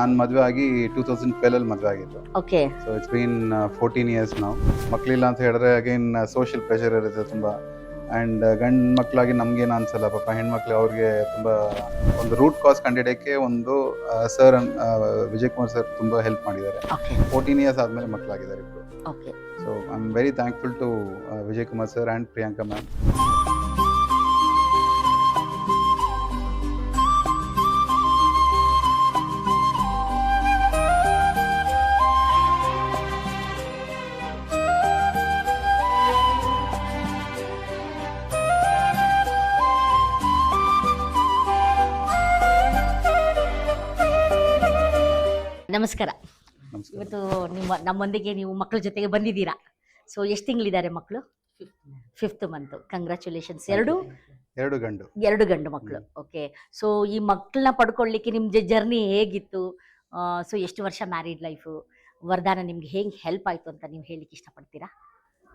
ನಾನು ಮದುವೆ ಆಗಿ 2012 ಅಲ್ಲಿ ಮದುವೆ ಆಗಿದ್ದು. Okay. So it's been 14 years ನಾವು. ಮಕ್ಕಳಿಲ್ಲ ಅಂತ ಹೇಳಿದ್ರೆ ಅಗೇನ್ ಸೋಷಿಯಲ್ ಪ್ರೆಷರ್ ಇರುತ್ತೆ ತುಂಬ. ಆ್ಯಂಡ್ ಗಂಡು ಮಕ್ಕಳಾಗಿ ನಮಗೇನು ಅನ್ಸಲ್ಲ, ಪಾಪ ಹೆಣ್ಮಕ್ಳು ಅವ್ರಿಗೆ ತುಂಬ ಒಂದು ರೂಟ್ ಕಾಸ್ ಕಂಡುಹಿಡಿಯೋಕ್ಕೆ ಒಂದು ಸರ್ ವಿಜಯ್ ಕುಮಾರ್ ಸರ್ ತುಂಬ ಹೆಲ್ಪ್ ಮಾಡಿದ್ದಾರೆ. ಓಕೆ. 14 ಇಯರ್ಸ್ ಆದಮೇಲೆ ಮಕ್ಕಳಾಗಿದ್ದಾರೆ ಇಬ್ಬರು. Okay. So I am very thankful to Vijay Kumar sir and Priyanka ma'am. ನಮಸ್ಕಾರ. ನಮಸ್ಕಾರ. ಇವತ್ತು ನಮ್ಮೊಂದಿಗೆ ನೀವು ಮಕ್ಕಳ ಜೊತೆಗೆ ಬಂದಿದ್ದೀರಾ. ಸೊ ಎಷ್ಟು ತಿಂಗಳಿದ್ದಾರೆ ಮಕ್ಕಳು? 5th month. ಕಂಗ್ರ್ಯಾಚುಲೇಷನ್ಸ್. ಎರಡು ಗಂಡು ಮಕ್ಕಳು. ಓಕೆ. ಸೊ ಈ ಮಕ್ಕಳನ್ನ ಪಡ್ಕೊಳ್ಳಿಕ್ಕೆ ನಿಮ್ಮ ಜರ್ನಿ ಹೇಗಿತ್ತು? ಸೊ ಎಷ್ಟು ವರ್ಷ ಮ್ಯಾರಿಡ್ ಲೈಫು? ವರದಾನ ನಿಮ್ಗೆ ಹೇಗೆ ಹೆಲ್ಪ್ ಆಯಿತು ಅಂತ ನೀವು ಹೇಳಲಿಕ್ಕೆ ಇಷ್ಟಪಡ್ತೀರಾ?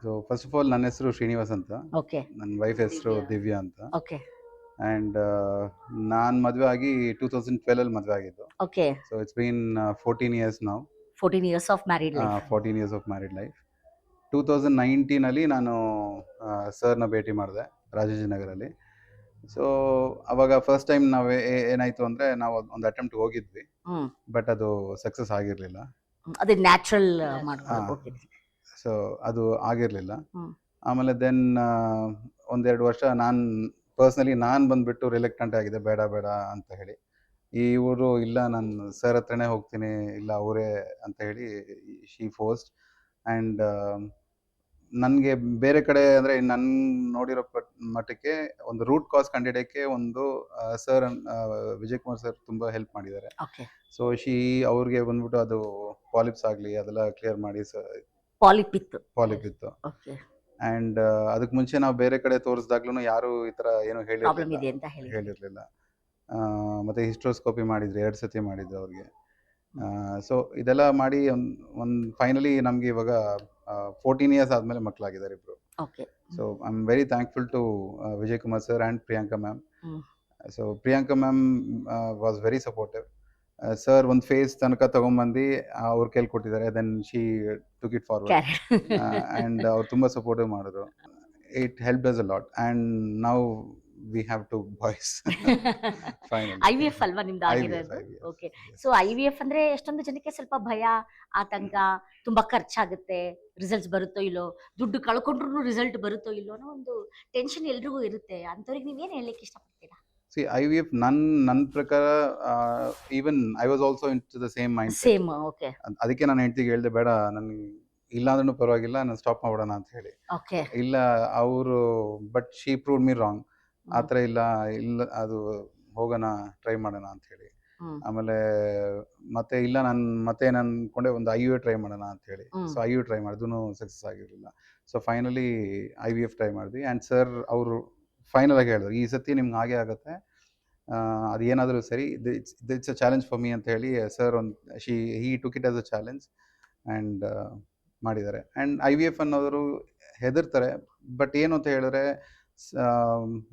ಸೊ ಫಸ್ಟ್ ಆಫ್ ಆಲ್ ನನ್ನ ಹೆಸರು ಶ್ರೀನಿವಾಸ್ ಅಂತ. ಓಕೆ. ನನ್ನ ವೈಫ್ ಹೆಸರು ದಿವ್ಯಾ ಅಂತ. ಓಕೆ. ಆ್ಯಂಡ್ ನಾನು ಮದುವೆ ಆಗಿ 2012 ಅಲ್ಲಿ ಮದುವೆ ಆಗಿದ್ದು. Okay. So it's been 14 years ನಾವು. 14 years of married life. 14 years of married life. 2019 ಅಲ್ಲಿ ನಾನು ಸರ್ನ ಭೇಟಿ ಮಾಡಿದೆ ರಾಜಾಜಿನಗರಲ್ಲಿ. ಸೊ ಅವಾಗ ಫಸ್ಟ್ ಟೈಮ್ ನಾವು ಏನಾಯಿತು ಅಂದರೆ ನಾವು ಒಂದು ಅಟೆಂಪ್ಟ್ ಹೋಗಿದ್ವಿ, ಬಟ್ ಅದು ಸಕ್ಸಸ್ ಆಗಿರಲಿಲ್ಲ. ಅದೇ ನ್ಯಾಚುರಲ್ ಮಾಡ್ಕೊಂಡು. ಓಕೆ. ಸೊ ಅದು ಆಗಿರಲಿಲ್ಲ. ಆಮೇಲೆ ದೆನ್ ಒಂದೆರಡು ವರ್ಷ ಪರ್ಸ್ನಲಿ ನಾನು ಬಂದುಬಿಟ್ಟು ರಿಲೆಕ್ಟೆಂಟ್ ಆಗಿದೆ, ಬೇಡ ಅಂತ ಹೇಳಿ. ಇವರು ಇಲ್ಲ, ನಾನು ಸರ್ ಹತ್ರನೇ ಹೋಗ್ತೀನಿ, ಇಲ್ಲ ಅವರೇ ಅಂತ ಹೇಳಿ ಶಿ ಫೋರ್ಸ್ಡ್. ಆ್ಯಂಡ್ ನನಗೆ ಬೇರೆ ಕಡೆ ಅಂದರೆ ನನ್ನ ನೋಡಿರೋ ಮಟ್ಟಕ್ಕೆ ಒಂದು ರೂಟ್ ಕಾಸ್ ಕಂಡುಹಿಡಿಯೋಕ್ಕೆ ಒಂದು ಸರ್ ವಿಜಯ್ ಕುಮಾರ್ ಸರ್ ತುಂಬ ಹೆಲ್ಪ್ ಮಾಡಿದ್ದಾರೆ. ಓಕೆ. ಸೊ ಅವ್ರಿಗೆ ಬಂದ್ಬಿಟ್ಟು ಅದು ಪಾಲಿಪ್ಸ್ ಆಗಲಿ ಅದೆಲ್ಲ ಕ್ಲಿಯರ್ ಮಾಡಿ ಪಾಲಿಪ್ ಇತ್ತು. ಓಕೆ. ಆ್ಯಂಡ್ ಅದಕ್ಕೆ ಮುಂಚೆ ನಾವು ಬೇರೆ ಕಡೆ ತೋರಿಸಿದಾಗ್ಲೂ ಯಾರು ಈ ಥರ ಏನೂ ಪ್ರಾಬ್ಲಮ್ ಇದೆ ಅಂತ ಹೇಳಿರಲಿಲ್ಲ. ಮತ್ತು ಹಿಸ್ಟ್ರೋಸ್ಕೋಪಿ ಮಾಡಿದ್ರು, 2 ಸತಿ ಮಾಡಿದ್ರು ಅವ್ರಿಗೆ. ಸೊ ಇದೆಲ್ಲ ಮಾಡಿ ಒಂದು ಫೈನಲಿ ನಮಗೆ ಇವಾಗ 14 ಇಯರ್ಸ್ ಆದಮೇಲೆ ಮಕ್ಕಳಾಗಿದ್ದಾರೆ ಇಬ್ಬರು. Okay. So I am very thankful to Vijay Kumar sir and Priyanka ma'am. So Priyanka ma'am was very supportive. Sir ಒಂದು ಫೇಸ್ ತನಕ ತೊಗೊಂಬಂದು ಅವ್ರ ಕೈಲಿ ಕೊಟ್ಟಿದ್ದಾರೆ. Then she took it forward. And ಅವ್ರು ತುಂಬ ಸಪೋರ್ಟಿವ್ ಮಾಡಿದ್ರು. It help us a lot. And now we have 2 boys. IVF ಅಲ್ವಾ ನಿಮ್ದು ಆಗಿರೋದು? ಓಕೆ. ಸೊ IVF ಅಂದ್ರೆ ಎಷ್ಟೊಂದು ಜನಕ್ಕೆ ಸ್ವಲ್ಪ ಭಯ, ಆತಂಕ, ತುಂಬಾ ಖರ್ಚಾಗುತ್ತೆ, ರಿಸಲ್ಟ್ಸ್ ಬರುತ್ತೋ ಇಲ್ಲೋ, ದುಡ್ಡು ಕಳ್ಕೊಂಡ್ರು ರಿಸಲ್ಟ್ ಬರುತ್ತೋ ಇಲ್ಲೋ ಅನ್ನೋ ಒಂದು ಟೆನ್ಷನ್ ಎಲ್ರಿಗೂ ಇರುತ್ತೆ. ಅಂಥವ್ರಿಗೆ ನೀವೇನು ಹೇಳಲಿಕ್ಕೆ ಇಷ್ಟಪಡ್ತೀರಾ? See, IVF, ನನ್ನ ಪ್ರಕಾರ even I was also in to the same mind. Same. Okay. ಅದಕ್ಕೆ ನಾನು ಹೆಂಡ್ತಿಗೆ ಹೇಳಿದೆ, ಬೇಡ ನನಗೆ ಇಲ್ಲ ಅಂದ್ರೂ ಪರವಾಗಿಲ್ಲ, ನಾನು ಸ್ಟಾಪ್ ಮಾಡೋಣ ಅಂತ ಹೇಳಿ. ಓಕೆ. ಇಲ್ಲ ಅವರು, but she proved me wrong. ಆ ಥರ ಇಲ್ಲ ಅದು ಹೋಗೋಣ, ಟ್ರೈ ಮಾಡೋಣ ಅಂತ ಹೇಳಿ. ಆಮೇಲೆ ಮತ್ತೆ ಇಲ್ಲ ನಾನು ಅನ್ಕೊಂಡೆ ಒಂದು IVF ಟ್ರೈ ಮಾಡೋಣ ಅಂತ ಹೇಳಿ. ಸೊ IVF ಟ್ರೈ ಮಾಡಿದ್ರೂ ಸಕ್ಸಸ್ ಆಗಿರಲಿಲ್ಲ. ಸೊ ಫೈನಲಿ IVF ಟ್ರೈ ಮಾಡಿದ್ವಿ. ಆ್ಯಂಡ್ ಸರ್ ಅವರು ಫೈನಲ್ ಆಗಿ ಹೇಳಿದ್ರು, ಈ ಸತಿ ನಿಮ್ಗೆ ಹಾಗೆ ಆಗುತ್ತೆ, ಅದು ಏನಾದರೂ ಸರಿ, it's a challenge for me ಅಂತ ಹೇಳಿ sir he took it as a challenge and ಮಾಡಿದ್ದಾರೆ. ಆ್ಯಂಡ್ IVF ಅನ್ನೋರು ಹೆದರ್ತಾರೆ, ಬಟ್ ಏನು ಅಂತ ಹೇಳಿದ್ರೆ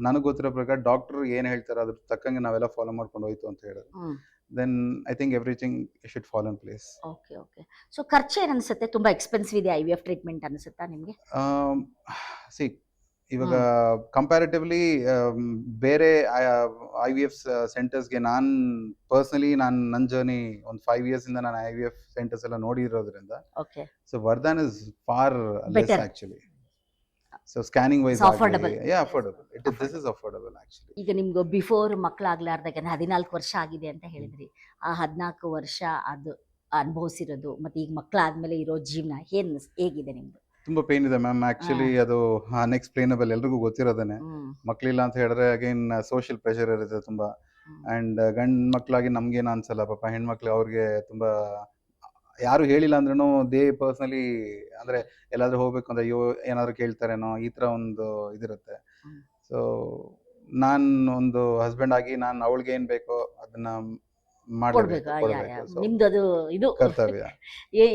ನನಗೆ ಗೊತ್ತಿರೋ ಪ್ರಕಾರ ಡಾಕ್ಟ್ರು ಏನು ಹೇಳ್ತಾರೆ ಅದ್ರ ತಕ್ಕಂಗೆ ನಾವೆಲ್ಲ ಫಾಲೋ ಮಾಡ್ಕೊಂಡು ಹೋಯ್ತು ಅಂತ ಹೇಳಿದ್ರು. Then I think everything should follow in place. Okay. Okay. So ಖರ್ಚು ಏನು ಅನಿಸುತ್ತೆ? ತುಂಬ ಎಕ್ಸ್ಪೆನ್ಸಿವ್ ಇದೆ IVF ಟ್ರೀಟ್ಮೆಂಟ್ ಅನಿಸುತ್ತಾ ನಿಮಗೆ? ಸಿ, ಇವಾಗ ಕಂಪ್ಯಾರಿಟಿವ್ಲಿ ಬೇರೆ IVF ಸೆಂಟರ್ಸ್ಗೆ ನನ್ನ ಜರ್ನಿ ಒಂದು 5 ಇಯರ್ಸಿಂದ ನಾನು IVF ಸೆಂಟರ್ಸ್ ಎಲ್ಲ ನೋಡಿರೋದ್ರಿಂದ, okay. So Vardhan is far less actually. So scanning wise affordable. This is affordable actually. ಈಗ ನಿಮ್ಗೆ ಬಿಫೋರ್ ಮಕ್ಕಳಾಗ್ಲಾರ್ದಾಗ 14 ವರ್ಷ ಆಗಿದೆ ಅಂತ ಹೇಳಿದ್ರಿ. ಆ 14 ವರ್ಷ ಅದು ಅನುಭವಿಸಿರೋದು ಮತ್ತು ಈಗ ಮಕ್ಕಳಾದ್ಮೇಲೆ ಇರೋ ಜೀವನ ಹೇಗಿದೆ ನಿಮ್ದು? ತುಂಬ ಪೇನ್ ಇದೆ ಮ್ಯಾಮ್. ಆ್ಯಕ್ಚುಲಿ ಅದು ಅನ್ಎಕ್ಸ್ಪ್ಲೇನಬಲ್, ಎಲ್ರಿಗೂ ಗೊತ್ತಿರೋದೇನೆ. ಮಕ್ಕಳಿಲ್ಲ ಅಂತ ಹೇಳಿದ್ರೆ ಅಗೇನ್ ಸೋಷಿಯಲ್ ಪ್ರೆಷರ್ ಇರುತ್ತೆ ತುಂಬ. ಆ್ಯಂಡ್ ಗಂಡು ಮಕ್ಕಳಾಗಿ ನಮಗೇನು ಅನ್ಸಲ್ಲ, ಪಾಪ ಹೆಣ್ಮಕ್ಳು ಅವ್ರಿಗೆ ತುಂಬ ಯಾರು ಹೇಳಿಲ್ಲ ಅಂದ್ರೂ ದೇ ಪರ್ಸ್ನಲಿ ಅಂದರೆ ಎಲ್ಲಾದರೂ ಹೋಗ್ಬೇಕು ಅಂದ್ರೆ ಅಯ್ಯೋ ಏನಾದರೂ ಕೇಳ್ತಾರೇನೋ, ಈ ಥರ ಒಂದು ಇದಿರುತ್ತೆ. ಸೊ ನಾನು ಒಂದು ಹಸ್ಬೆಂಡ್ ಆಗಿ ನಾನು ಅವಳಿಗೆ ಏನು ಬೇಕೋ ಅದನ್ನ ಕೊಡ್ಬೇಕು. ನಿಮ್ದು ಅದು ಇದು ಕರ್ತವ್ಯ.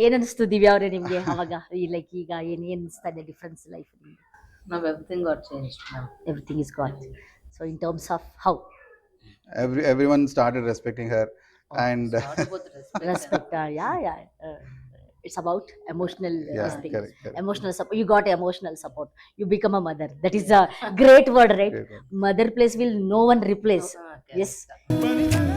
ಏನನ್ನಿಸ್ತು ದಿವ್ಯಾ ಅವರೇ ನಿಮ್ಗೆ ಅವಾಗ? ಲೈಕ್ ಈಗ ಏನ್ ಅನಿಸ್ತಾ ಇದೆ ಡಿಫ್ರೆನ್ಸ್ ಲೈಫ್ ನಿಮ್ಗೆ? Now everything got changed, ma'am. Everything is gone. So in terms of how? Everyone started respecting her. And It's not about respect. Respect. Yeah. It's about emotional yeah, this thing. correct. Emotional support. You got emotional support. You become a mother. That is a great word, right? Great one. Mother place will no one replace. Correct. Yes.